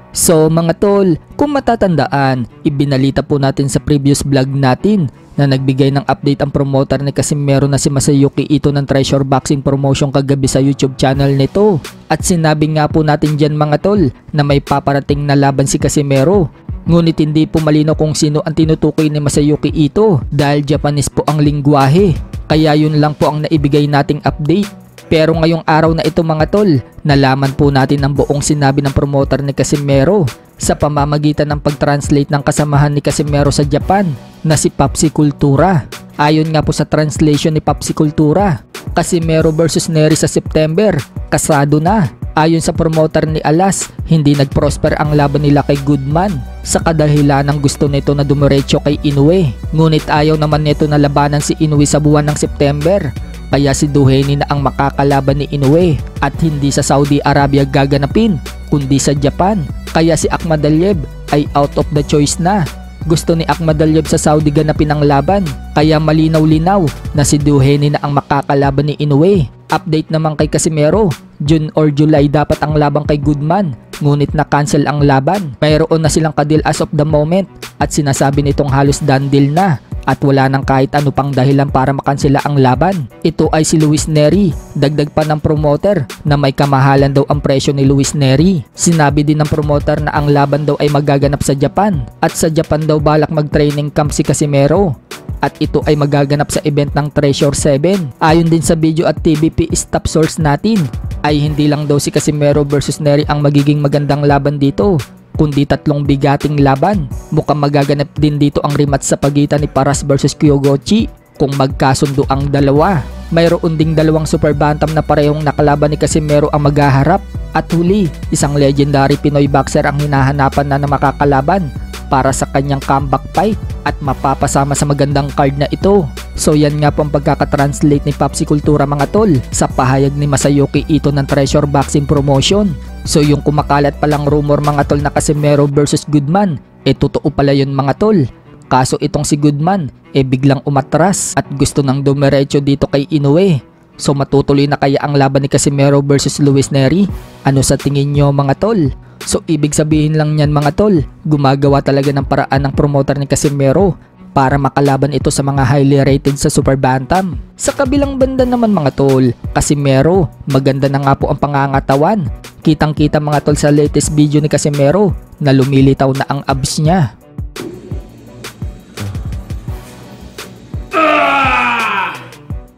So mga tol, kung matatandaan, ibinalita po natin sa previous vlog natin na nagbigay ng update ang promoter ni Casimero na si Masayuki Ito ng Treasure Boxing Promotion kagabi sa YouTube channel nito. At sinabi nga po natin dyan mga tol na may paparating na laban si Casimero. Ngunit hindi po malinaw kung sino ang tinutukoy ni Masayuki Ito dahil Japanese po ang lingwahe. Kaya yun lang po ang naibigay nating update. Pero ngayong araw na ito mga tol, nalaman po natin ang buong sinabi ng promoter ni Casimero sa pamamagitan ng pag-translate ng kasamahan ni Casimero sa Japan na si Papsi Kultura. Ayon nga po sa translation ni Papsi Kultura, Casimero versus Nery sa September, kasado na. Ayon sa promoter ni Alas, hindi nag-prosper ang laban nila kay Goodman sa kadahilan ng gusto nito na dumiretso kay Inoue. Ngunit ayaw naman nito na labanan si Inoue sa buwan ng September. Kaya si Duheni na ang makakalaban ni Inoue at hindi sa Saudi Arabia gaganapin kundi sa Japan. Kaya si Akhmadaliev ay out of the choice na. Gusto ni Akhmadaliev sa Saudi ganapin ang laban, kaya malinaw-linaw na si Duheni na ang makakalaban ni Inoue. Update naman kay Casimero, June or July dapat ang labang kay Goodman, ngunit na-cancel ang laban. Mayroon na silang kadil as of the moment at sinasabi nitong halos done deal na. At wala nang kahit ano pang dahilan para makansela ang laban. Ito ay si Luis Nery. Dagdag pa ng promoter na may kamahalan daw ang presyo ni Luis Nery. Sinabi din ng promoter na ang laban daw ay magaganap sa Japan. At sa Japan daw balak mag-training camp si Casimero. At ito ay magaganap sa event ng Treasure 7. Ayon din sa video at TVP top source natin, ay hindi lang daw si Casimero versus Nery ang magiging magandang laban dito, kundi tatlong bigating laban. Mukhang magaganap din dito ang rematch sa pagitan ni Paras versus Kyogochi kung magkasundo ang dalawa. Mayroon ding dalawang super bantam na parehong nakalaban ni Casimero ang maghaharap. At huli, isang legendary Pinoy boxer ang hinahanapan na makakalaban para sa kanyang comeback fight at mapapasama sa magandang card na ito. So yan nga po ang pagkakatranslate ni Papsi Kultura mga tol sa pahayag ni Masayuki Ito ng Treasure Boxing Promotion. So yung kumakalat palang rumor mga tol na Casimero versus Goodman, totoo pala yun mga tol. Kaso itong si Goodman biglang umatras at gusto nang dumiretso dito kay Inoue. So matutuloy na kaya ang laban ni Casimero versus Luis Nery? Ano sa tingin nyo mga tol? So ibig sabihin lang yan mga tol, gumagawa talaga ng paraan ng promoter ni Casimero para makalaban ito sa mga highly rated sa Super Bantam. Sa kabilang banda naman mga tol, Casimero, maganda na nga po ang pangangatawan. Kitang kita mga tol sa latest video ni Casimero na lumilitaw na ang abs niya.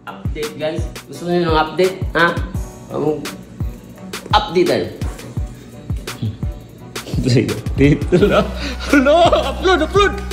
Update guys, gusto niyo ng update? Ha? Update. Dito lang. Upload!